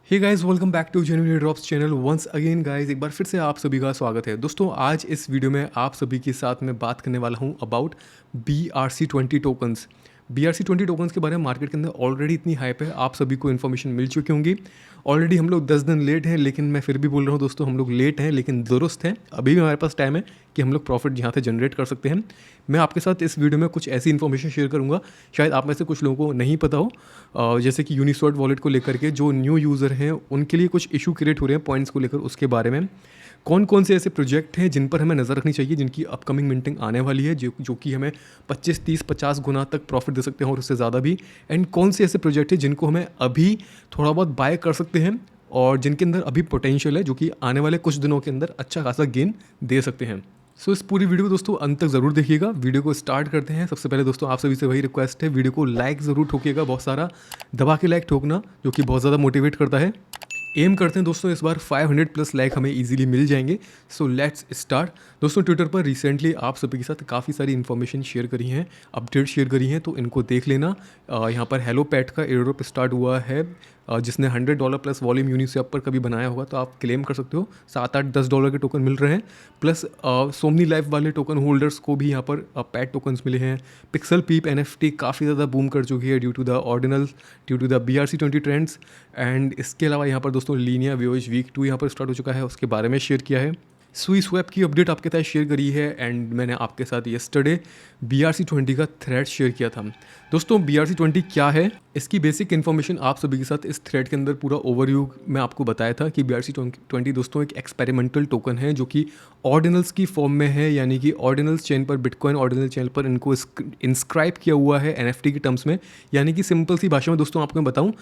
Hey guys, welcome back to genuine drops channel once again guys. एक बार फिर से आप सभी का स्वागत है। दोस्तों, आज इस वीडियो में आप सभी के साथ मैं बात करने वाला हूं about BRC20 tokens. BRC20 tokens के बारे में मार्केट के अंदर ऑलरेडी इतनी हाइप है, आप सभी को इन्फॉर्मेशन मिल चुकी होंगी। ऑलरेडी हम लोग 10 दिन लेट हैं, लेकिन मैं फिर भी बोल रहा हूँ दोस्तों, हम लोग लेट हैं लेकिन दुरुस्त हैं। अभी भी हमारे पास टाइम है कि हम लोग प्रॉफिट यहाँ से जनरेट कर सकते हैं। मैं आपके साथ इस वीडियो में कुछ ऐसी इन्फॉर्मेशन शेयर करूँगा, शायद आप में से कुछ लोगों को नहीं पता हो। जैसे कि यूनिस्वॉट वॉलेट को लेकर के जो न्यू यूज़र हैं उनके लिए कुछ इशू क्रिएट हो रहे हैं पॉइंट्स को लेकर, उसके बारे में कौन कौन से ऐसे प्रोजेक्ट हैं जिन पर हमें नज़र रखनी चाहिए, जिनकी अपकमिंग मिंटिंग आने वाली है, जो कि हमें 25, 30, 50 गुना तक प्रॉफिट दे सकते हैं और उससे ज़्यादा भी। एंड कौन से ऐसे प्रोजेक्ट हैं जिनको हमें अभी थोड़ा बहुत बाय कर सकते हैं और जिनके अंदर अभी पोटेंशियल है, जो कि आने वाले कुछ दिनों के अंदर अच्छा खासा गेन दे सकते हैं। सो इस पूरी वीडियो को दोस्तों अंत तक ज़रूर देखिएगा। वीडियो को स्टार्ट करते हैं। सबसे पहले दोस्तों आप सभी से वही रिक्वेस्ट है, वीडियो को लाइक ज़रूर ठोकिएगा, बहुत सारा दबा के लाइक ठोकना, जो कि बहुत ज़्यादा मोटिवेट करता है। एम करते हैं दोस्तों इस बार 500 प्लस लाइक हमें इजीली मिल जाएंगे। So let's start. दोस्तों, ट्विटर पर रिसेंटली आप सभी के साथ काफ़ी सारी इन्फॉर्मेशन शेयर करी हैं, अपडेट शेयर करी हैं, तो इनको देख लेना। यहाँ पर हेलो पैट का एयरड्रॉप स्टार्ट हुआ है, जिसने $100 प्लस वॉल्यूम यूनिस्वैप पर कभी बनाया होगा तो आप क्लेम कर सकते हो। 7, 8, $10 के टोकन मिल रहे हैं। प्लस सोमनी लाइफ वाले टोकन होल्डर्स को भी यहाँ पर पैट टोकन्स मिले हैं। पिक्सल पीप NFT काफ़ी ज़्यादा बूम कर चुकी है due to the ordinals, due to the BRC20 trends. And इसके अलावा यहाँ पर दोस्तों लीनिया वेज वीक 2 यहाँ पर स्टार्ट हो चुका है, उसके बारे में शेयर किया है। सुई स्वैप की अपडेट आपके साथ शेयर करी है। एंड मैंने आपके साथ येस्टरडे BRC20 का थ्रेड शेयर किया था। दोस्तों, BRC20 क्या है, इसकी बेसिक इन्फॉर्मेशन आप सभी के साथ इस थ्रेड के अंदर पूरा ओवरव्यू में आपको बताया था कि BRC20 दोस्तों एक एक्सपेरिमेंटल टोकन है जो कि ऑर्डिनल्स की फॉर्म में है, यानी कि ऑर्डिनल्स चेन पर, बिटकॉइन ऑर्डिनल चेन पर इनको इंस्क्राइब किया हुआ है NFT की टर्म्स में। यानी कि सिंपल सी भाषा में दोस्तों आपको मैं बताऊँ,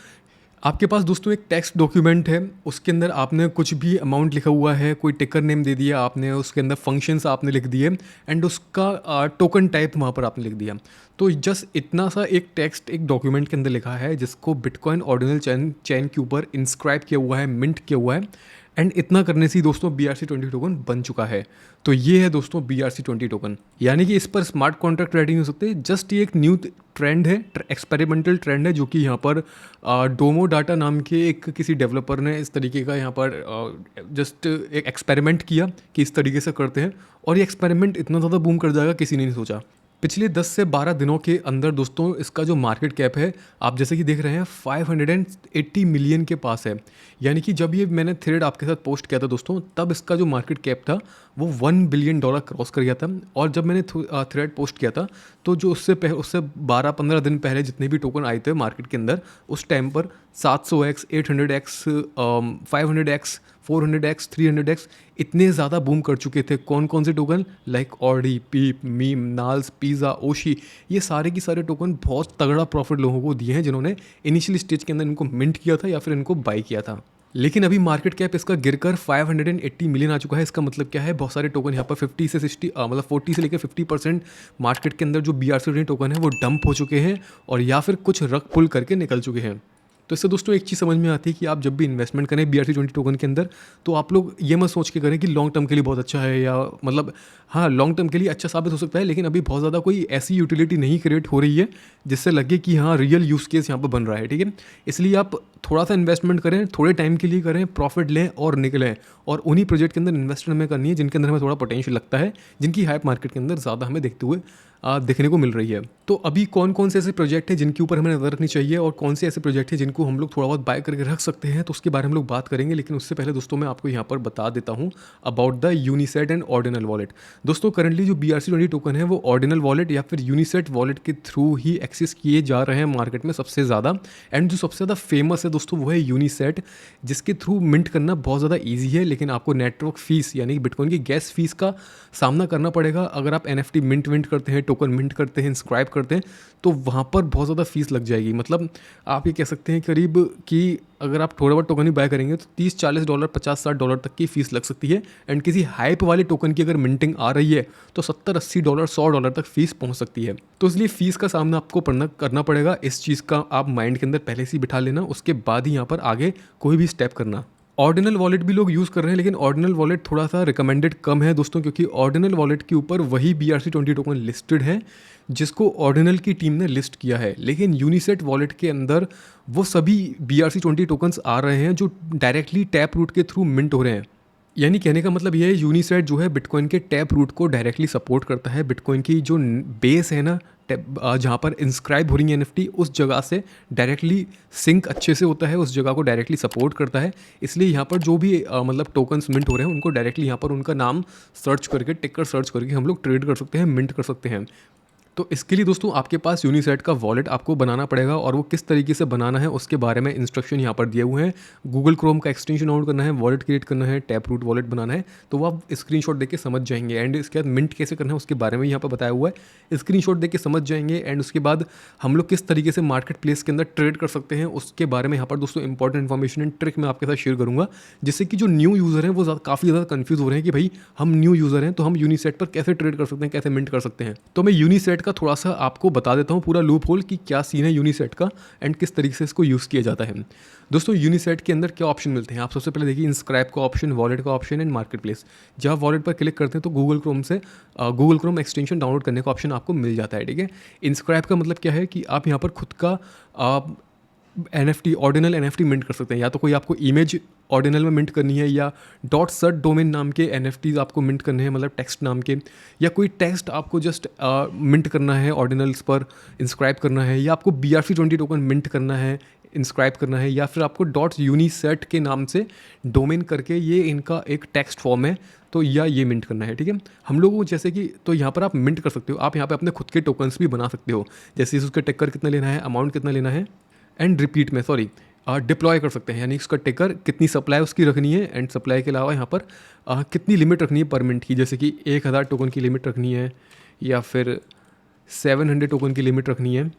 आपके पास दोस्तों एक टेक्स्ट डॉक्यूमेंट है, उसके अंदर आपने कुछ भी अमाउंट लिखा हुआ है, कोई टिकर नेम दे दिया आपने, उसके अंदर फंक्शंस आपने लिख दिए एंड उसका टोकन टाइप वहाँ पर आपने लिख दिया। तो जस्ट इतना सा एक टेक्स्ट एक डॉक्यूमेंट के अंदर लिखा है जिसको बिटकॉइन ऑर्डिनल चैन के ऊपर इंस्क्राइब किया हुआ है, मिंट किया हुआ है। एंड इतना करने से ही दोस्तों BRC20 टोकन बन चुका है। तो ये है दोस्तों BRC20 टोकन, यानी कि इस पर स्मार्ट कॉन्ट्रैक्ट रेटिंग हो सकते हैं। जस्ट ये एक न्यू ट्रेंड है, एक्सपेरिमेंटल ट्रेंड है, जो कि यहाँ पर डोमो डाटा नाम के एक किसी डेवलपर ने इस तरीके का यहाँ पर जस्ट एक एक्सपेरिमेंट किया कि इस तरीके से करते हैं, और ये एक्सपेरिमेंट इतना ज़्यादा बूम कर जाएगा किसी ने नहीं सोचा। पिछले 10 से 12 दिनों के अंदर दोस्तों इसका जो मार्केट कैप है, आप जैसे कि देख रहे हैं 580 मिलियन के पास है। यानी कि जब ये मैंने थ्रेड आपके साथ पोस्ट किया था दोस्तों, तब इसका जो मार्केट कैप था वो $1 बिलियन क्रॉस कर गया था। और जब मैंने थ्रेड पोस्ट किया था तो जो उससे 12-15 दिन पहले जितने भी टोकन आए थे मार्केट के अंदर, उस टाइम पर 700x, 800x, 500x, 400x, 300x इतने ज़्यादा बूम कर चुके थे। कौन कौन से टोकन, लाइक ऑडी, पीप, मीम, नाल्स, पिज़्ज़ा, ओशी, ये सारे की सारे टोकन बहुत तगड़ा प्रॉफिट लोगों को दिए हैं जिन्होंने इनिशियल स्टेज के अंदर इनको मिंट किया था या फिर इनको बाई किया था। लेकिन अभी मार्केट कैप इसका गिरकर 580 मिलियन आ चुका है। इसका मतलब क्या है, बहुत सारे टोकन यहाँ पर 50 से 60 मतलब 40 से लेकर 50% मार्केट के अंदर जो BRC20 टोकन है वो डंप हो चुके हैं और या फिर कुछ रग पुल करके निकल चुके हैं। तो इससे दोस्तों एक चीज़ समझ में आती है कि आप जब भी इन्वेस्टमेंट करें BRC20 टोकन के अंदर, तो आप लोग ये मत सोच के करें कि लॉन्ग टर्म के लिए बहुत अच्छा है, या मतलब हाँ लॉन्ग टर्म के लिए अच्छा साबित हो सकता है, लेकिन अभी बहुत ज़्यादा कोई ऐसी यूटिलिटी नहीं क्रिएट हो रही है जिससे लगे कि हाँ रियल यूज़ केस यहाँ पर बन रहा है। ठीक है, इसलिए आप थोड़ा सा इन्वेस्टमेंट करें, थोड़े टाइम के लिए करें, प्रॉफिट लें और निकलें, और उन्हीं प्रोजेक्ट के अंदर इन्वेस्टमेंट हमें करनी है जिनके अंदर हमें थोड़ा पोटेंशियल लगता है, जिनकी हाइप मार्केट के अंदर ज़्यादा हमें देखते हुए देखने को मिल रही है। तो अभी कौन कौन से ऐसे प्रोजेक्ट हैं जिनके ऊपर हमें नज़र रखनी चाहिए और कौन से ऐसे प्रोजेक्ट हैं जिनको हम लोग थोड़ा बहुत बाय करके रख सकते हैं, तो उसके बारे में हम लोग बात करेंगे। लेकिन उससे पहले दोस्तों मैं आपको यहाँ पर बता देता हूँ about the UniSat and ordinal wallet. दोस्तों, करंटली जो BRC20 टोकन है वो ऑर्डिनल वॉलेट या फिर यूनिसेट वॉलेट के थ्रू ही एक्सेस किए जा रहे हैं मार्केट में सबसे ज़्यादा। एंड जो सबसे ज़्यादा फेमस है दोस्तों वो है यूनिसेट, जिसके थ्रू मिंट करना बहुत ज़्यादा ईजी है, लेकिन आपको नेटवर्क फीस यानी कि बिटकॉइन की गैस फीस का सामना करना पड़ेगा। अगर आप NFT मिंट करते हैं, टोकन मिंट करते हैं, इंस्क्राइब करते हैं, तो वहाँ पर बहुत ज़्यादा फीस लग जाएगी। मतलब आप ये कह सकते हैं करीब कि अगर आप थोड़ा बहुत टोकन ही बाय करेंगे तो $30-40, $50-60 तक की फीस लग सकती है। एंड किसी हाइप वाले टोकन की अगर मिंटिंग आ रही है तो $70-80, $100 तक फीस पहुँच सकती है। तो इसलिए फीस का सामना आपको करना पड़ेगा। इस चीज़ का आप माइंड के अंदर पहले से ही बिठा लेना, उसके बाद ही यहाँ पर आगे कोई भी स्टेप करना। ऑर्डिनल वॉलेट भी लोग यूज़ कर रहे हैं, लेकिन ऑर्डिनल वॉलेट थोड़ा सा रिकमेंडेड कम है दोस्तों, क्योंकि ऑर्डिनल वॉलेट के ऊपर वही BRC20 टोकन लिस्टेड है जिसको ऑर्डिनल की टीम ने लिस्ट किया है। लेकिन यूनिसेट वॉलेट के अंदर वो सभी BRC20 टोकन्स आ रहे हैं जो डायरेक्टली टैप रूट के थ्रू मिंट हो रहे हैं। यानी कहने का मतलब ये है, यूनिसेट जो है बिटकॉइन के टैप रूट को डायरेक्टली सपोर्ट करता है। बिटकॉइन की जो बेस है ना, जहाँ पर इंस्क्राइब हो रही है NFT, उस जगह से डायरेक्टली सिंक अच्छे से होता है, उस जगह को डायरेक्टली सपोर्ट करता है। इसलिए यहाँ पर जो भी मतलब टोकन्स मिंट हो रहे हैं उनको डायरेक्टली यहाँ पर उनका नाम सर्च करके, टिकर सर्च करके हम लोग ट्रेड कर सकते हैं, मिंट कर सकते हैं। तो इसके लिए दोस्तों आपके पास यूनिसेट का वॉलेट आपको बनाना पड़ेगा, और वो किस तरीके से बनाना है उसके बारे में इंस्ट्रक्शन यहाँ पर दिए हुए हैं। गूगल क्रोम का एक्सटेंशन डाउनलोड करना है, वॉलेट क्रिएट करना है, टैप रूट वॉलेट बनाना है, तो वो आप स्क्रीनशॉट देख के समझ जाएंगे। एंड इसके बाद मिंट कैसे करना है उसके बारे में यहाँ पर बताया हुआ है, स्क्रीनशॉट देख के समझ जाएंगे। एंड उसके बाद हम लोग किस तरीके से मार्केट प्लेस के अंदर ट्रेड कर सकते हैं उसके बारे में यहाँ पर दोस्तों इंपॉर्टेंट इन्फॉर्मेशन एंड ट्रिक मैं आपके साथ शेयर करूँगा, जिससे कि जो न्यू यूज़र हैं वो काफ़ी ज़्यादा कन्फ्यूज़ हो रहे हैं कि भाई हम न्यू यूज़र हैं तो हम यूनिसेट पर कैसे ट्रेड कर सकते हैं, कैसे मिंट कर सकते हैं। तो मैं यूनिसेट का थोड़ा सा आपको बता देता हूँ पूरा लूप होल कि क्या सीन है यूनिसेट का एंड किस तरीके से इसको यूज़ किया जाता है। दोस्तों यूनिसेट के अंदर क्या ऑप्शन मिलते हैं, आप सबसे पहले देखिए इंस्क्राइब का ऑप्शन, वॉलेट का ऑप्शन एंड मार्केट प्लेस। जब आप वॉलेट पर क्लिक करते हैं तो गूगल क्रोम से गूगल क्रोम एक्सटेंशन डाउनलोड करने का ऑप्शन आपको मिल जाता है, ठीक है। इंस्क्राइब का मतलब क्या है कि आप यहाँ पर खुद का NFT, ऑर्डिनल NFT मिंट कर सकते हैं। या तो कोई आपको इमेज ऑर्डिनल में मिंट करनी है, या .sert डोमेन नाम के NFTs आपको मिंट करने हैं, मतलब टेक्स्ट नाम के, या कोई टेक्स्ट आपको जस्ट मिंट करना है ऑर्डिनल्स पर इंस्क्राइब करना है, या आपको BRC20 टोकन मिंट करना है, इंस्क्राइब करना है, या फिर आपको .uniset के नाम से डोमेन करके ये इनका एक टेक्स्ट फॉर्म है तो या ये मिंट करना है, ठीक है। हम लोगों को जैसे कि तो यहाँ पर आप मिंट कर सकते हो, आप यहाँ पे अपने खुद के टोकन्स भी बना सकते हो, जैसे उसका टेकर कितना लेना है, अमाउंट कितना लेना है, एंड रिपीट में डिप्लॉय कर सकते हैं। यानी उसका टेकर कितनी सप्लाई उसकी रखनी है, एंड सप्लाई के अलावा यहाँ पर कितनी लिमिट रखनी है पर मिनट की, जैसे कि 1000 टोकन की लिमिट रखनी है या फिर 700 टोकन की लिमिट रखनी है,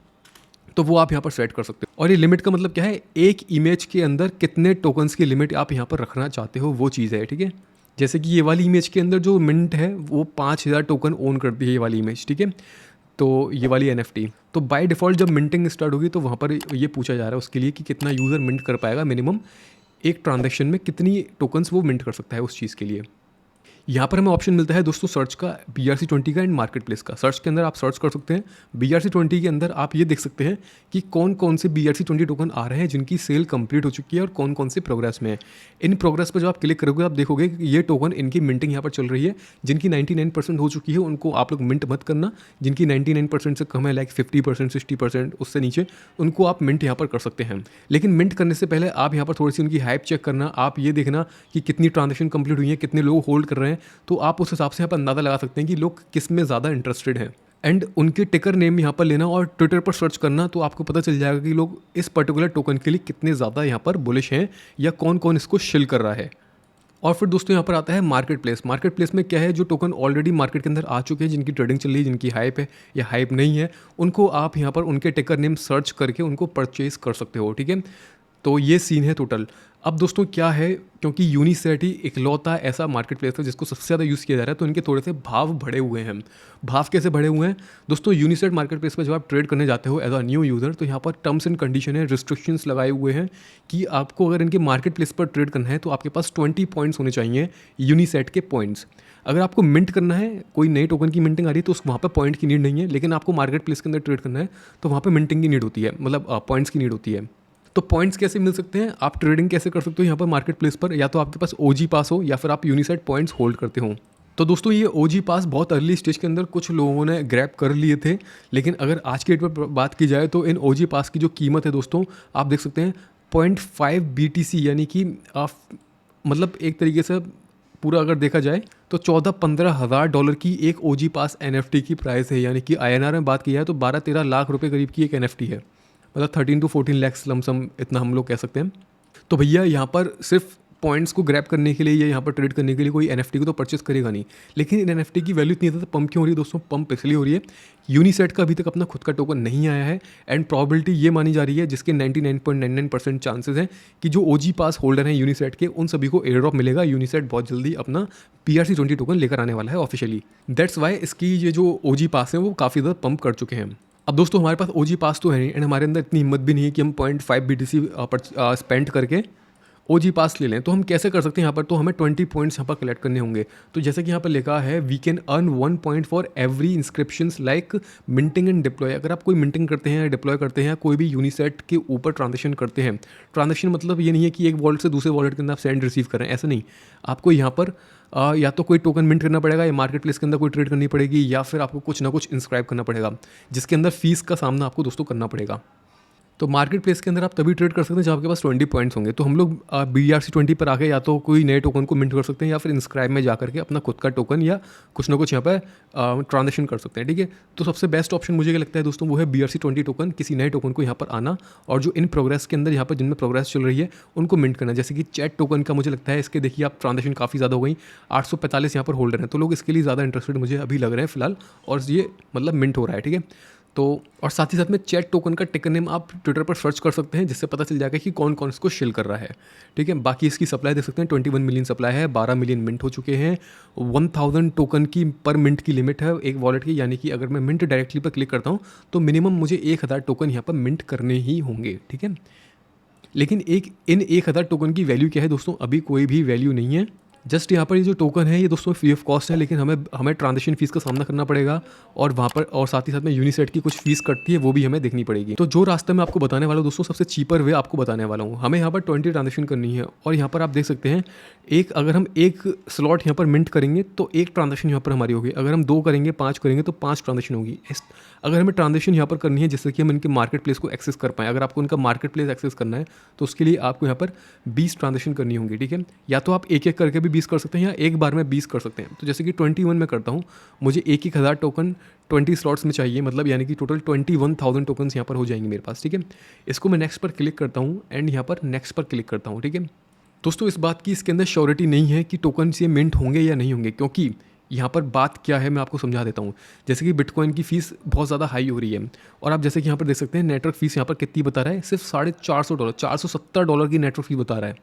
तो वो आप यहाँ पर सेट कर सकते हो। और ये लिमिट का मतलब क्या है, एक इमेज के अंदर कितने टोकन्स की लिमिट आप यहाँ पर रखना चाहते हो वो चीज़ है, ठीक है। जैसे कि ये वाली इमेज के अंदर जो मिंट है वो 5000 टोकन ओन करती है ये वाली इमेज, ठीक है। तो ये वाली NFT तो बाय डिफ़ॉल्ट जब मिंटिंग स्टार्ट होगी तो वहाँ पर ये पूछा जा रहा है उसके लिए कि कितना यूज़र मिंट कर पाएगा, मिनिमम एक ट्रांजैक्शन में कितनी टोकन्स वो मिंट कर सकता है उस चीज़ के लिए। यहाँ पर हमें ऑप्शन मिलता है दोस्तों सर्च का, BRC20 का एंड मार्केट प्लेस का। सर्च के अंदर आप सर्च कर सकते हैं, BRC20 के अंदर आप ये देख सकते हैं कि कौन कौन से BRC20 टोकन आ रहे हैं जिनकी सेल कंप्लीट हो चुकी है और कौन कौन से प्रोग्रेस में है। इन प्रोग्रेस पर जब आप क्लिक करोगे आप देखोगे कि ये टोकन इनकी मिंटिंग यहाँ पर चल रही है। जिनकी 99% हो चुकी है उनको आप लोग मिंट मत करना, जिनकी 99% से कम है, लाइक 50%, 60%, उससे नीचे, उनको आप मिंट यहाँ पर कर सकते हैं। लेकिन मिंट करने से पहले आप यहाँ पर थोड़ी सी उनकी हाइप चेक करना, आप ये देखना कि कितनी ट्रांजेक्शन कंप्लीट हुई है, कितने लोग होल्ड कर रहे हैं, तो आप उस हिसाब से यहाँ पर अंदाज़ा लगा सकते हैं कि लोग किस में ज़्यादा इंटरेस्टेड हैं। एंड उनके टिकर नेम यहाँ पर लेना और ट्विटर पर सर्च करना, तो आपको पता चल जाएगा कि लोग इस पर्टिकुलर टोकन के लिए कितने ज़्यादा यहाँ पर बुलिश हैं या कौन कौन इसको शिल कर रहा है। और फिर दोस्तों यहाँ पर आता है मार्केट प्लेस। मार्केट प्लेस में क्या है, जो टोकन ऑलरेडी मार्केट के अंदर आ चुके हैं, जिनकी ट्रेडिंग चल रही है, जिनकी हाइप है या हाइप नहीं है, उनको आप यहाँ पर उनके टिकर नेम सर्च करके उनको परचेज कर सकते हो, ठीक है। तो ये सीन है टोटल। अब दोस्तों क्या है, क्योंकि यूनिसेट ही इकलौता ऐसा मार्केट प्लेस है जिसको सबसे ज़्यादा यूज़ किया जा रहा है, तो इनके थोड़े से भाव बढ़े हुए हैं। भाव कैसे बढ़े हुए हैं दोस्तों, यूनिसेट मार्केट प्लेस पर जब आप ट्रेड करने जाते हो एज अ न्यू यूज़र, तो यहाँ पर टर्म्स एंड कंडीशन है, रिस्ट्रिक्शंस लगाए हुए हैं कि आपको अगर इनके मार्केट प्लेस पर ट्रेड करना है तो आपके पास 20 पॉइंट्स होने चाहिए, यूनिसेट के पॉइंट्स। अगर आपको मिंट करना है, कोई नई टोकन की मिंटिंग आ रही है, तो वहाँ पर पॉइंट की नीड नहीं है, लेकिन आपको मार्केट प्लेस के अंदर ट्रेड करना है तो वहाँ पर मिंटिंग की नीड होती है, मतलब पॉइंट्स की नीड होती है। तो पॉइंट्स कैसे मिल सकते हैं, आप ट्रेडिंग कैसे कर सकते हो यहाँ पर मार्केट प्लेस पर, या तो आपके पास OG पास हो या फिर आप यूनिसेट पॉइंट्स होल्ड करते हो। तो दोस्तों ये OG पास बहुत अर्ली स्टेज के अंदर कुछ लोगों ने ग्रैब कर लिए थे, लेकिन अगर आज के डेट पर बात की जाए तो इन OG पास की जो कीमत है दोस्तों, आप देख सकते हैं 0.5 BTC, यानी कि मतलब एक तरीके से पूरा अगर देखा जाए तो 14-15 हज़ार डॉलर की एक OG पास NFT की प्राइस है, यानी कि INR में बात की जाए तो 12-13 लाख रुपए करीब की एक NFT है, मतलब 13 to 14 lakhs लमसम, इतना हम लोग कह सकते हैं। तो भैया यहाँ पर सिर्फ पॉइंट्स को ग्रैब करने के लिए या यहाँ पर ट्रेड करने के लिए कोई NFT को तो परचेस करेगा नहीं, लेकिन इन NFT की वैल्यू इतनी ज़्यादा पंप क्यों हो रही है दोस्तों, पंप इसलिए हो रही है, यूनिसेट का अभी तक अपना खुद का टोकन नहीं आया है, एंड प्रॉबिलिटी ये मानी जा रही है जिसके 99.99% चांसेस हैं कि जो OG पास होल्डर हैं यूनिसेट के, उन सभी को एयर ड्रॉप मिलेगा। यूनिसेट बहुत जल्दी अपना BRC20 टोकन लेकर आने वाला है ऑफिशियली, दैट्स वाई इसकी ये जो OG पास हैं वो काफ़ी ज़्यादा पंप कर चुके हैं। अब दोस्तों हमारे पास OG पास तो है नहीं, एंड हमारे अंदर इतनी हिम्मत भी नहीं है कि हम 0.5 BTC स्पेंड करके ओजी पास ले लें तो हम कैसे कर सकते हैं यहाँ पर, तो हमें 20 पॉइंट्स यहाँ पर कलेक्ट करने होंगे। तो जैसे कि यहाँ पर लिखा है we can earn 1 point for every inscriptions like minting and deploy. अगर आप कोई मिंटिंग करते हैं या डिप्लॉय करते हैं या कोई भी यूनिसेट के ऊपर ट्रांजेक्शन करते हैं, ट्रांजेक्शन मतलब ये नहीं है कि एक वॉलेट से दूसरे वॉलेट के अंदर आप सेंड रिसीव करें, ऐसा नहीं। आपको यहाँ पर या तो कोई टोकन मिंट करना पड़ेगा या मार्केट प्लेस के अंदर कोई ट्रेड करनी पड़ेगी या फिर आपको कुछ ना कुछ इंस्क्राइब करना पड़ेगा, जिसके अंदर फीस का सामना आपको दोस्तों करना पड़ेगा। तो मार्केट प्लेस के अंदर आप तभी ट्रेड कर सकते हैं जब आपके पास 20 पॉइंट्स होंगे। तो हम लोग BRC20 पर आके या तो कोई नए टोकन को मिंट कर सकते हैं या फिर इंस्क्राइब में जा करके अपना खुद का टोकन या कुछ ना कुछ यहाँ पर ट्रांजेक्शन कर सकते हैं, ठीक है। तो सबसे बेस्ट ऑप्शन मुझे क्या लगता है दोस्तों, वो है BRC20 टोकन, किसी नए टोकन को यहाँ पर आना और जो इन प्रोग्रेस के अंदर यहाँ पर जिनमें प्रोग्रेस चल रही है उनको मिंट करना। जैसे कि चैट टोकन का मुझे लगता है इसके देखिए आप ट्रांजेक्शन काफ़ी ज़्यादा हो गई, 845 यहाँ पर होल्डर हैं, तो लोग इसके लिए ज़्यादा इंटरेस्टेड मुझे अभी लग रहे हैं फिलहाल, और ये मतलब मिंट हो रहा है, ठीक है। तो और साथ ही साथ में चैट टोकन का टिकर नेम आप ट्विटर पर सर्च कर सकते हैं, जिससे पता चल जाएगा कि कौन कौन इसको शिल कर रहा है, ठीक है। बाकी इसकी सप्लाई देख सकते हैं 21 मिलियन सप्लाई है, 12 मिलियन मिंट हो चुके हैं, 1000 टोकन की पर मिंट की लिमिट है एक वॉलेट की, यानी कि अगर मैं मिंट डायरेक्टली पर क्लिक करता हूँ तो मिनिमम मुझे 1000 टोकन यहाँ पर मिंट करने ही होंगे, ठीक है। लेकिन इन 1000 टोकन की वैल्यू क्या है दोस्तों, अभी कोई भी वैल्यू नहीं है। जस्ट यहाँ पर ये जो टोकन है ये दोस्तों फ्री ऑफ कॉस्ट है, लेकिन हमें ट्रांजेक्शन फीस का सामना करना पड़ेगा और वहाँ पर और साथ ही साथ में यूनिसेट की कुछ फीस कटती है, वो भी हमें देखनी पड़ेगी। तो जो रास्ता मैं आपको बताने वाला हूँ दोस्तों, सबसे चीपर वे आपको बताने वाला हूँ। हमें यहाँ पर 20 ट्रांजेक्शन करनी है और यहाँ पर आप देख सकते हैं अगर हम एक स्लॉट यहाँ पर मिंट करेंगे तो एक ट्रांजेक्शन यहाँ पर हमारी होगी, अगर हम 2 करेंगे 5 करेंगे तो 5 ट्रांजेक्शन होगी। अगर हमें ट्रांजेक्शन यहाँ पर करनी है जिससे कि हम इनके मार्केट प्लेस को एक्सेस कर पाएँ, अगर आपको इनका मार्केट प्लेस एक्सेस करना है तो उसके लिए आपको यहाँ पर 20 ट्रांजेक्शन करनी होंगी, ठीक है। या तो आप एक करके भी 20 कर सकते हैं या एक बार में 20 कर सकते हैं। तो जैसे कि 21 में करता हूँ, मुझे 1000 टोकन 20 स्लॉट्स में चाहिए, मतलब यानी कि टोटल 21,000 टोकन्स यहाँ पर हो जाएंगे मेरे पास, ठीक है। इसको मैं नेक्स्ट पर क्लिक करता हूँ एंड यहाँ पर नेक्स्ट पर क्लिक करता हूँ, ठीक है। दोस्तों इस बात की इसके अंदर श्योरिटी नहीं है कि टोकन ये मिंट होंगे या नहीं होंगे, क्योंकि यहाँ पर बात क्या है मैं आपको समझा देता हूँ। जैसे कि बिटकॉइन की फ़ीस बहुत ज़्यादा हाई हो रही है और आप जैसे कि यहाँ पर देख सकते हैं नेटवर्क फ़ीस यहाँ पर कितनी बता रहा है, सिर्फ $450, $470 की नेटवर्क फ़ीस बता रहा है,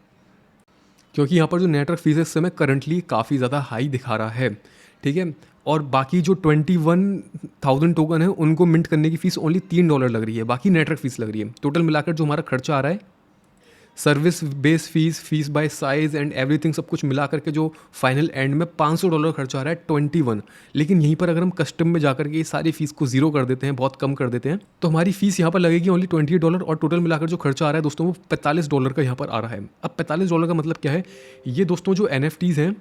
क्योंकि यहाँ पर जो नेटवर्क फीस है इस समय करंटली काफ़ी ज़्यादा हाई दिखा रहा है, ठीक है। और बाकी जो 21,000 टोकन है उनको मिंट करने की फ़ीस ओनली $3 लग रही है, बाकी नेटवर्क फीस लग रही है। टोटल मिलाकर जो हमारा खर्चा आ रहा है, service base fees by size and everything सब कुछ मिला करके जो फाइनल एंड में $500 खर्चा आ रहा है 21। लेकिन यहीं पर अगर हम कस्टम में जाकर के सारी फीस को जीरो कर देते हैं, बहुत कम कर देते हैं, तो हमारी फीस यहाँ पर लगेगी ओनली $20 और टोटल मिलाकर जो खर्चा आ रहा है दोस्तों वो $45 का यहाँ पर आ रहा है। अब $45 का मतलब क्या है, ये दोस्तों जो NFTs हैं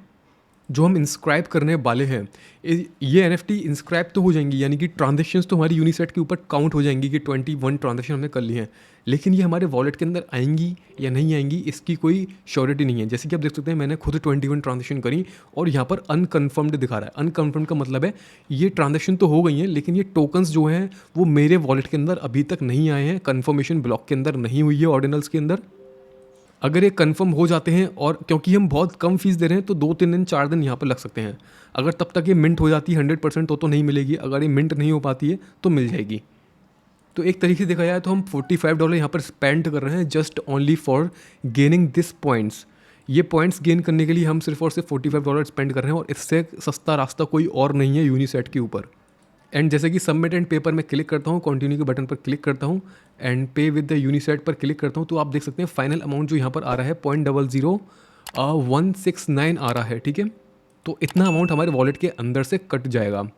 जो हम इंस्क्राइब करने वाले हैं, ये NFT इंस्क्राइब तो हो जाएंगी, यानी कि ट्रांजेक्शन्स तो हमारी यूनिसेट के ऊपर काउंट हो जाएंगी कि 21 ट्रांजेक्शन हमने कर ली हैं, लेकिन ये हमारे वॉलेट के अंदर आएंगी या नहीं आएंगी इसकी कोई श्योरिटी नहीं है। जैसे कि आप देख सकते हैं मैंने खुद 21 ट्रांजेक्शन करी और यहाँ पर अनकन्फर्म्ड दिखा रहा है। अनकन्फर्म्ड का मतलब है ये ट्रांजेक्शन तो हो गई हैं लेकिन ये टोकन्स जो हैं वो मेरे वॉलेट के अंदर अभी तक नहीं आए हैं, कन्फर्मेशन ब्लॉक के अंदर नहीं हुई है ऑर्डिनल्स के अंदर। अगर ये कंफर्म हो जाते हैं और क्योंकि हम बहुत कम फीस दे रहे हैं तो 2-3 दिन 4 दिन यहाँ पर लग सकते हैं। अगर तब तक ये मिंट हो जाती है 100% तो नहीं मिलेगी, अगर ये मिंट नहीं हो पाती है तो मिल जाएगी। तो एक तरीके से देखा जाए तो हम $45 यहाँ पर स्पेंड कर रहे हैं just only for gaining this points. ये पॉइंट्स गेन करने के लिए हम सिर्फ और सिर्फ $45 स्पेंड कर रहे हैं और इससे सस्ता रास्ता कोई और नहीं है यूनिसेट के ऊपर। एंड जैसे कि सबमिट एंड पेपर में क्लिक करता हूँ, कंटिन्यू के बटन पर क्लिक करता हूँ एंड पे विद द यूनिसेट पर क्लिक करता हूँ, तो आप देख सकते हैं फाइनल अमाउंट जो यहाँ पर आ रहा है 0.00169 आ रहा है, ठीक है। तो इतना अमाउंट हमारे वॉलेट के अंदर से कट जाएगा।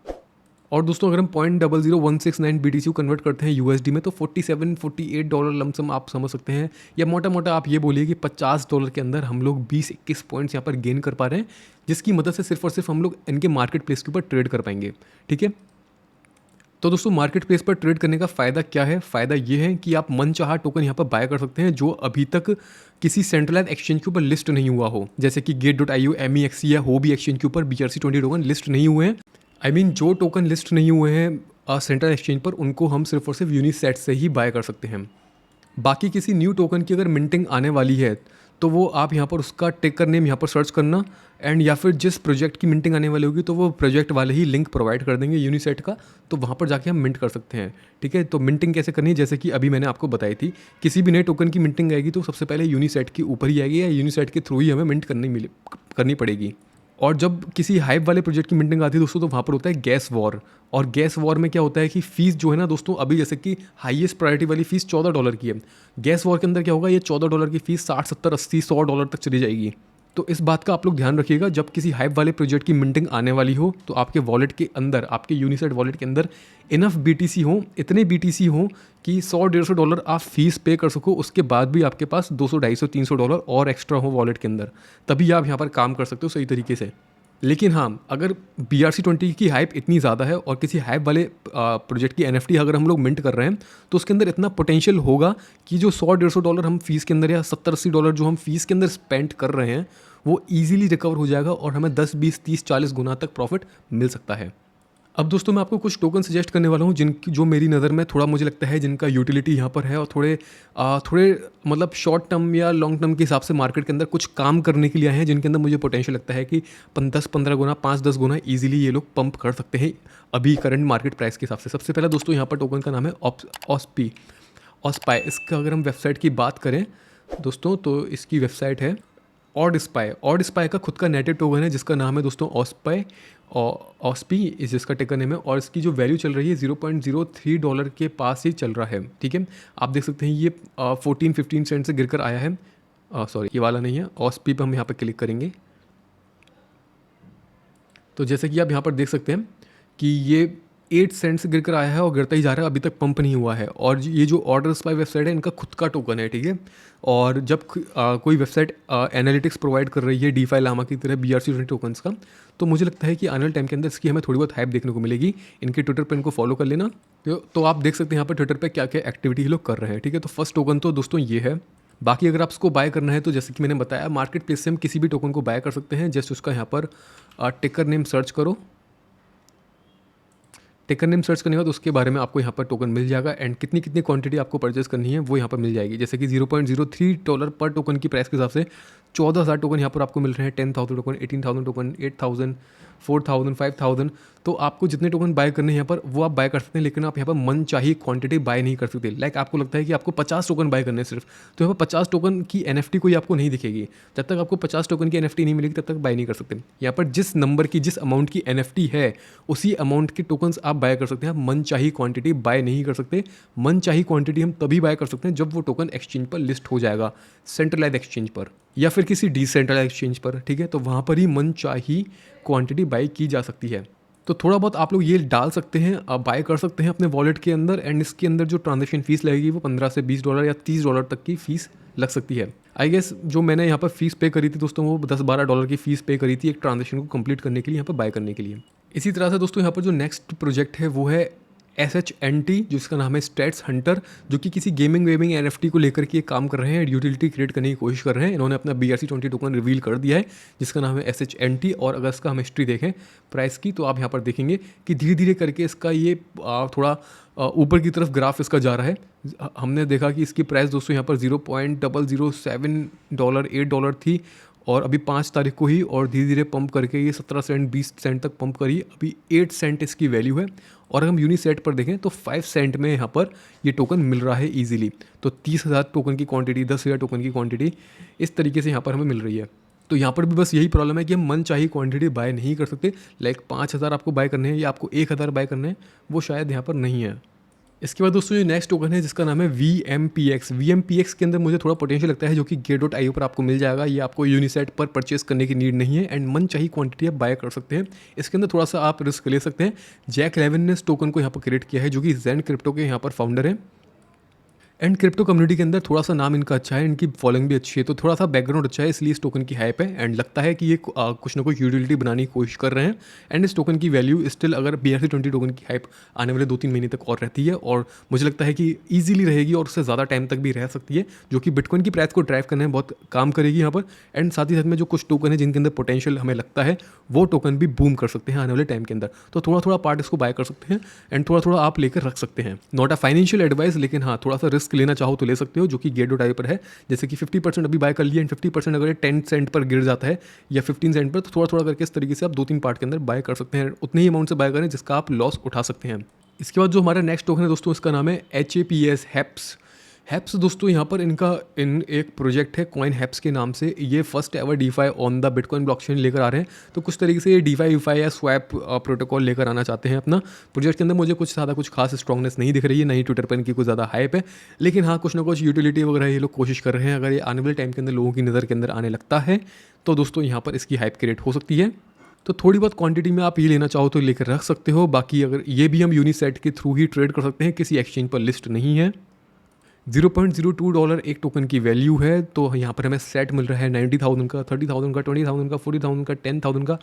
और दोस्तों अगर हम 0.00169 BTC को कन्वर्ट करते हैं USD में तो $47-48 लमसम आप समझ सकते हैं, या मोटा मोटा आप ये बोलिए कि $50 के अंदर हम लोग 20-21 पॉइंट्स यहाँ पर गेन कर पा रहे हैं, जिसकी मदद से सिर्फ और सिर्फ हम लोग इनके मार्केट प्लेस के ऊपर ट्रेड कर पाएंगे, ठीक है। तो दोस्तों मार्केट प्लेस पर ट्रेड करने का फ़ायदा क्या है, फ़ायदा ये है कि आप मनचाहा टोकन यहाँ पर बाय कर सकते हैं जो अभी तक किसी सेंट्रलाइज एक्सचेंज के ऊपर लिस्ट नहीं हुआ हो, जैसे कि Gate.io, MEXC या Huobi एक्सचेंज के ऊपर BRC20 टोकन लिस्ट नहीं हुए हैं। जो टोकन लिस्ट नहीं हुए हैं सेंट्रल एक्सचेंज पर उनको हम सिर्फ और सिर्फ यूनिसेट से ही बाय कर सकते हैं। बाकी किसी न्यू टोकन की अगर मिंटिंग आने वाली है तो वो आप यहाँ पर उसका टिकर नेम यहाँ पर सर्च करना एंड या फिर जिस प्रोजेक्ट की मिंटिंग आने वाली होगी तो वो प्रोजेक्ट वाले ही लिंक प्रोवाइड कर देंगे यूनिसेट का, तो वहाँ पर जाके हम मिंट कर सकते हैं, ठीक है। तो मिंटिंग कैसे करनी है, जैसे कि अभी मैंने आपको बताई थी, किसी भी नए टोकन की मिंटिंग आएगी तो सबसे पहले यूनिसेट के ऊपर ही आएगी या यूनिसेट के थ्रू ही हमें मिंट करनी पड़ेगी। और जब किसी हाइप वाले प्रोजेक्ट की मिंटिंग आती है दोस्तों, तो वहाँ पर होता है गैस वॉर। और गैस वॉर में क्या होता है कि फ़ीस जो है ना दोस्तों, अभी जैसे कि हाईएस्ट प्रायोरिटी वाली फ़ीस $14 की है। गैस वॉर के अंदर क्या होगा, ये $14 की फ़ीस 60, 70, 80, $100 तक चली जाएगी। तो इस बात का आप लोग ध्यान रखिएगा, जब किसी हाइप वाले प्रोजेक्ट की मिंटिंग आने वाली हो तो आपके वॉलेट के अंदर, आपके यूनिसेट वॉलेट के अंदर इनफ BTC हो, इतने BTC हो कि $100-150 आप फीस पे कर सको, उसके बाद भी आपके पास $200, $250, $300 और एक्स्ट्रा हो वॉलेट के अंदर, तभी आप यहाँ पर काम कर सकते हो सही तरीके से। लेकिन हाँ, अगर BRC20 की हाइप इतनी ज़्यादा है और किसी हाइप वाले प्रोजेक्ट की NFT अगर हम लोग मिंट कर रहे हैं, तो उसके अंदर इतना पोटेंशियल होगा कि जो $100-150 हम फीस के अंदर या $70-80 जो हम फीस के अंदर स्पेंड कर रहे हैं, वो ईजिली रिकवर हो जाएगा और हमें 10, 20, 30, 40 गुना तक प्रॉफिट मिल सकता है। अब दोस्तों मैं आपको कुछ टोकन सजेस्ट करने वाला हूँ जिनकी, जो मेरी नज़र में थोड़ा मुझे लगता है जिनका यूटिलिटी यहाँ पर है और थोड़े मतलब शॉर्ट टर्म या लॉन्ग टर्म के हिसाब से मार्केट के अंदर कुछ काम करने के लिए आए हैं, जिनके अंदर मुझे पोटेंशियल लगता है कि 10-15 गुना, 5-10 गुना ईजिली ये लोग पंप कर सकते हैं अभी करंट मार्केट प्राइस के हिसाब से। सबसे पहला दोस्तों यहाँ पर टोकन का नाम है ऑस्पाई। इसका अगर हम वेबसाइट की बात करें दोस्तों, तो इसकी वेबसाइट है ऑड स्पाई का खुद का नेटिव टोकन है जिसका नाम है दोस्तों ऑस्पी इस जिसका टिकर नेम है, और इसकी जो वैल्यू चल रही है $0.03 के पास ही चल रहा है। ठीक है, आप देख सकते हैं ये 14-15 सेंट से गिरकर आया है। सॉरी, ये वाला नहीं है, ऑस्पी पे हम यहाँ पर क्लिक करेंगे तो जैसे कि आप यहाँ पर देख सकते हैं कि ये 8 सेंट से गिरकर आया है और गिरता ही जा रहा है, अभी तक पंप नहीं हुआ है। और ये जो ऑर्डर स्पाई वेबसाइट है, इनका खुद का टोकन है। ठीक है, और जब कोई वेबसाइट एनालिटिक्स प्रोवाइड कर रही है DeFi llama की तरह BRC20 टोकन्स का, तो मुझे लगता है कि आने वाले टाइम के अंदर इसकी हमें थोड़ी बहुत हाइप देखने को मिलेगी। इनके ट्विटर पर इनको फॉलो कर लेना, तो आप देख सकते हैं यहाँ पर ट्विटर पर क्या क्या एक्टिविटी लोग कर रहे हैं। ठीक है, तो फर्स्ट टोकन तो दोस्तों ये है। बाकी अगर आप इसको बाय करना है तो जैसे कि मैंने बताया, मार्केट प्लेस से हम किसी भी टोकन को बाय कर सकते हैं। जस्ट उसका यहाँ पर टिकर नेम सर्च करो, टिकर नेम सर्च करने के बाद उसके बारे में आपको यहाँ पर टोकन मिल जाएगा, एंड कितनी कितनी क्वांटिटी आपको परचेस करनी है वो यहाँ पर मिल जाएगी। जैसे कि $0.03 पर टोकन की प्राइस के हिसाब से 14,000 टोकन यहाँ पर आपको मिल रहे हैं, 10,000 टोकन, 18,000 टोकन, 8,000, 4,000, 5,000। तो आपको जितने टोकन बाय करने हैं यहाँ पर वो आप बाय कर सकते हैं, लेकिन आप यहाँ पर मन चाहिए क्वांटिटी बाय नहीं कर सकते। लाइक आपको लगता है कि आपको 50 टोकन बाय करने सिर्फ, तो यहाँ पर 50 टोकन की NFT कोई आपको नहीं दिखेगी। जब तक आपको 50 टोकन की NFT नहीं मिलेगी तब तक बाय नहीं कर सकते। यहाँ पर जिस नंबर की, जिस अमाउंट की NFT है, उसी अमाउंट के टोकन्स आप बाय कर सकते हैं। आप मन चाहिए क्वांटिटी बाय नहीं कर सकते। मन चाहिए क्वांटिटी हम तभी बाय कर सकते हैं जब वो टोकन एक्सचेंज पर लिस्ट हो जाएगा, सेंट्रलाइज एक्सचेंज पर या फिर किसी डिसेंट्रलाइज एक्सचेंज पर। ठीक है, तो वहाँ पर ही मन चाहिए क्वांटिटी बाय की जा सकती है। तो थोड़ा बहुत आप लोग ये डाल सकते हैं, आप बाय कर सकते हैं अपने वॉलेट के अंदर, एंड इसके अंदर जो ट्रांजेक्शन फीस लगेगी वो $15 से $20 या $30 तक की फ़ीस लग सकती है। आई गेस जो मैंने यहाँ पर फ़ीस पे करी थी दोस्तों, वो $10-12 की फ़ीस पे करी थी एक ट्रांजेक्शन को कंप्लीट करने के लिए, यहाँ पर बाय करने के लिए। इसी तरह से दोस्तों यहाँ पर जो नेक्स्ट प्रोजेक्ट है वो है SHNT, जिसका नाम है स्टैट्स हंटर, जो कि किसी गेमिंग वेमिंग NFT को लेकर के काम कर रहे हैं, यूटिलिटी क्रिएट करने की कोशिश कर रहे हैं। इन्होंने अपना BRC20 टोकन रिवील कर दिया है जिसका नाम है SHNT। और अगर इसका हम हिस्ट्री देखें प्राइस की, तो आप यहाँ पर देखेंगे कि धीरे धीरे करके इसका ये थोड़ा ऊपर की तरफ ग्राफ इसका जा रहा है। हमने देखा कि इसकी प्राइस दोस्तों यहाँ पर $0.007, $8 थी, और अभी 5 तारीख को ही, और धीरे धीरे पंप करके ये 17 सेंट 20 सेंट तक पंप करी। अभी 8 सेंट इसकी वैल्यू है, और अगर हम यूनिसेट पर देखें तो 5 सेंट में यहाँ पर ये टोकन मिल रहा है ईजिली। तो 30,000 टोकन की क्वांटिटी, 10,000 टोकन की क्वांटिटी इस तरीके से यहाँ पर हमें मिल रही है। तो यहाँ पर भी बस यही प्रॉब्लम है कि हम मन चाहिए क्वांटिटी बाय नहीं कर सकते। लाइक 5,000 आपको बाय करने हैं या आपको 1,000 बाय करने हैं, वो शायद यहाँ पर नहीं है। इसके बाद दोस्तों ये नेक्स्ट टोकन है जिसका नाम है VMPX के अंदर मुझे थोड़ा पोटेंशियल लगता है, जो कि Gate.io पर आपको मिल जाएगा। ये आपको यूनिसेट पर परचेस करने की नीड नहीं है, एंड मन चाहिए क्वांटिटी आप बाय कर सकते हैं। इसके अंदर थोड़ा सा आप रिस्क ले सकते हैं। जैक लेविन ने इस टोकन को यहाँ पर क्रिएट किया है, जो कि ज़ेन क्रिप्टो के यहाँ पर फाउंडर है, एंड क्रिप्टो कम्युनिटी के अंदर थोड़ा सा नाम इनका अच्छा है, इनकी फॉलोइंग भी अच्छी है, तो थोड़ा सा बैकग्राउंड अच्छा है, इसलिए इस टोकन की हाइप है। एंड लगता है कि ये कुछ ना कुछ यूटिलिटी बनाने की कोशिश कर रहे हैं। एंड इस टोकन की वैल्यू स्टिल, अगर BRC20 टोकन की हाइप आने वाले 2-3 महीने तक और रहती है, और मुझे लगता है कि ईजिली रहेगी और उससे ज़्यादा टाइम तक भी रह सकती है, जो कि बिटकॉइन की प्राइस को ड्राइव करने में बहुत काम करेगी यहाँ पर। एंड साथ ही साथ में जो कुछ टोकन है जिनके अंदर पोटेंशियल हमें लगता है, वो टोकन भी बूम कर सकते हैं आने वाले टाइम के अंदर। तो थोड़ा थोड़ा पार्ट इसको बाय कर सकते हैं, एंड थोड़ा थोड़ा आप लेकर रख सकते हैं। नॉट अ फाइनेंशियल एडवाइस, लेकिन हाँ थोड़ा सा रिस्क लेना चाहो तो ले सकते हो, जो कि Gate.io पर है। जैसे कि 50% अभी बाय कर लिया, एंड 50% अगर 10 सेंट पर गिर जाता है या 15 सेंट पर, तो थोड़ा थोड़ा करके इस तरीके से आप 2-3 पार्ट के अंदर बाय कर सकते हैं। उतने ही अमाउंट से बाय करें जिसका आप लॉस उठा सकते हैं। इसके बाद जो हमारा नेक्स्ट टोकन है दोस्तों, इसका नाम है HAPS। हैप्स दोस्तों यहाँ पर इनका एक प्रोजेक्ट है कॉइन हैप्स के नाम से। ये first ever DeFi on the bitcoin blockchain लेकर आ रहे हैं। तो कुछ तरीके से ये डीफाई वीफाई या स्वैप प्रोटोकॉल लेकर आना चाहते हैं अपना प्रोजेक्ट के अंदर। मुझे कुछ ज़्यादा कुछ खास स्ट्रॉन्गनेस नहीं दिख रही है, नहीं ट्विटर पर इनकी कुछ ज़्यादा हाइप है, लेकिन हाँ कुछ ना कुछ यूटिलिटी वगैरह ये लोग कोशिश कर रहे हैं। अगर ये आने वाले टाइम के अंदर लोगों की नज़र के अंदर आने लगता है तो दोस्तों यहाँ पर इसकी हाइप क्रिएट हो सकती है। तो थोड़ी बहुत क्वांटिटी में आप ये लेना चाहो तो लेकर रख सकते हो। बाकी अगर ये भी हम यूनिसेट के थ्रू ही ट्रेड कर सकते हैं, किसी एक्सचेंज पर लिस्ट नहीं है। $0.02 एक टोकन की वैल्यू है। तो यहाँ पर हमें सेट मिल रहा है 90,000 का, 30,000 का, 20,000 का, 40,000 का, 10,000 का।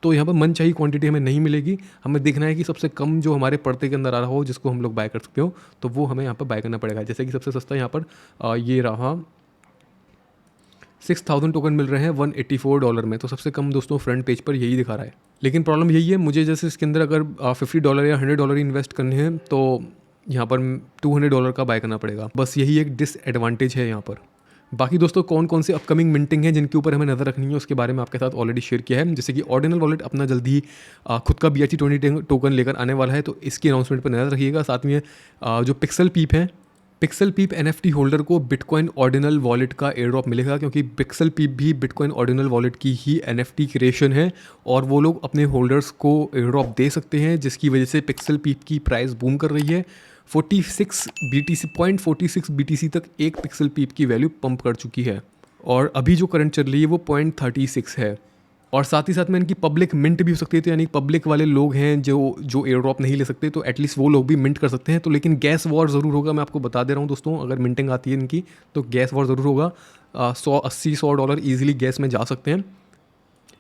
तो यहाँ पर मन चाहिए क्वांटिटी हमें नहीं मिलेगी। हमें देखना है कि सबसे कम जो हमारे पड़ते के अंदर आ रहा हो, जिसको हम लोग बाय कर सकते हो, तो वो हमें यहाँ पर बाय करना पड़ेगा। जैसे कि सबसे सस्ता यहाँ पर ये रहा 6,000 टोकन मिल रहे हैं $184 में। तो सबसे कम दोस्तों फ्रंट पेज पर यही दिखा रहा है। लेकिन प्रॉब्लम यही है, मुझे जैसे इसके अंदर अगर $50 या $100 इन्वेस्ट करने हैं तो यहाँ पर $200 का बाय करना पड़ेगा। बस यही एक डिसएडवांटेज है यहाँ पर। बाकी दोस्तों कौन कौन से अपकमिंग मिंटिंग है जिनके ऊपर हमें नज़र रखनी है, उसके बारे में आपके साथ ऑलरेडी शेयर किया है। जैसे कि ऑर्डिनल वॉलेट अपना जल्दी ही खुद का BRC20 टोकन लेकर आने वाला है, तो इसकी अनाउंसमेंट पर नज़र रखिएगा। साथ में जो पिक्सल पीप है, पिक्सल पीप NFT होल्डर को बिटकॉइन ऑर्डिनल वॉलेट का एयर ड्रॉप मिलेगा, क्योंकि पिक्सल पीप भी बिटकॉइन ऑर्डिनल वॉलेट की ही NFT क्रिएशन है और वो लोग अपने होल्डर्स को एयर ड्रॉप दे सकते हैं, जिसकी वजह से पिक्सल पीप की प्राइस बूम कर रही है। 46 BTC 0.46 BTC तक एक पिक्सल पीप की वैल्यू पंप कर चुकी है और अभी जो करंट चल रही है वो 0.36 है। और साथ ही साथ में इनकी पब्लिक मिंट भी हो सकती है। तो यानी पब्लिक वाले लोग हैं जो एयर ड्रॉप नहीं ले सकते, तो एटलीस्ट वो लोग भी मिंट कर सकते हैं। तो लेकिन गैस वॉर ज़रूर होगा, मैं आपको बता दे रहा हूँ दोस्तों। अगर मिंटिंग आती है इनकी तो गैस वॉर ज़रूर होगा। $100 ईजिली गैस में जा सकते हैं,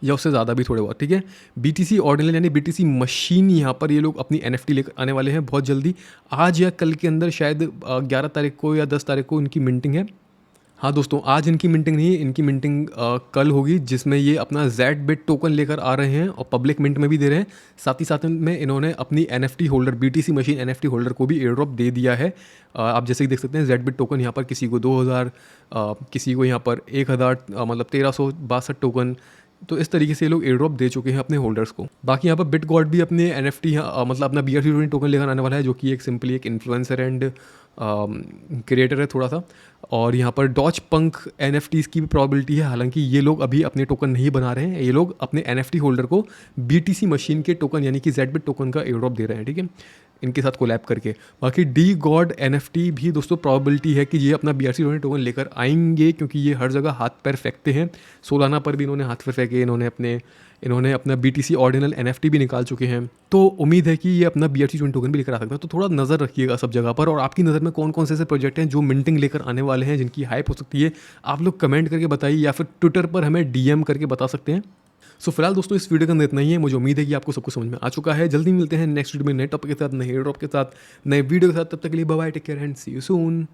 या उससे ज़्यादा भी थोड़े बहुत, ठीक है। BTC ऑर्डिनल यानी BTC मशीन, यहाँ पर ये लोग अपनी NFT लेकर आने वाले हैं बहुत जल्दी। आज या कल के अंदर, शायद 11 तारीख को या 10 तारीख को इनकी मिंटिंग है। हाँ दोस्तों, आज इनकी मिंटिंग नहीं है, इनकी मिंटिंग कल होगी, जिसमें ये अपना ZBIT टोकन लेकर आ रहे हैं और पब्लिक मिंट में भी दे रहे हैं। साथ ही साथ में इन्होंने अपनी NFT holder, BTC machine NFT holder को भी एयर ड्रॉप दे दिया है। आप जैसे कि देख सकते हैं ZBIT टोकन यहाँ पर किसी को 2,000, किसी को यहाँ पर 1,000, मतलब 1,362 टोकन। तो इस तरीके से ये लोग एयर ड्रॉप दे चुके हैं अपने होल्डर्स को। बाकी यहाँ पर बिटगॉड भी अपने NFT मतलब अपना BRC20 टोकन लेकर आने वाला है, जो कि एक सिंपली एक इन्फ्लुएंसर एंड क्रिएटर है थोड़ा सा। और यहाँ पर डॉज पंक NFTs की भी प्रॉबिलिटी है। हालांकि ये लोग अभी अपने टोकन नहीं बना रहे हैं, ये लोग अपने NFT होल्डर को BTC मशीन के टोकन यानी कि ZBIT टोकन का एयर ड्रॉप दे रहे हैं, ठीक है, इनके साथ कोलैब करके। बाकी DeGod NFT भी दोस्तों प्रॉबिलिटी है कि ये अपना BRC20 टोकन लेकर आएंगे, क्योंकि ये हर जगह हाथ पैर फेंकते हैं। सोलाना पर भी इन्होंने हाथ पैर फेंके, इन्होंने अपना BTC ऑर्डिनल NFT भी निकाल चुके हैं। तो उम्मीद है कि ये अपना BRC20 टोकन भी लेकर आ सकता है। तो थोड़ा नज़र रखिएगा सब जगह पर। और आपकी नज़र में कौन कौन से ऐसे प्रोजेक्ट हैं जो मिंटिंग लेकर आने वाले हैं, जिनकी हाइप हो सकती है, आप लोग कमेंट करके बताइए, या फिर ट्विटर पर हमें DM करके बता सकते हैं। सो फिलहाल दोस्तों इस वीडियो के अंदर इतना ही है। मुझे उम्मीद है कि आपको सब कुछ समझ में आ चुका है। जल्दी मिलते हैं नेक्स्ट वीडियो में नए टॉपिक के साथ, नए एयर ड्रॉप के साथ, नए वीडियो के साथ। तब तक के लिए bye bye, take care and see you soon.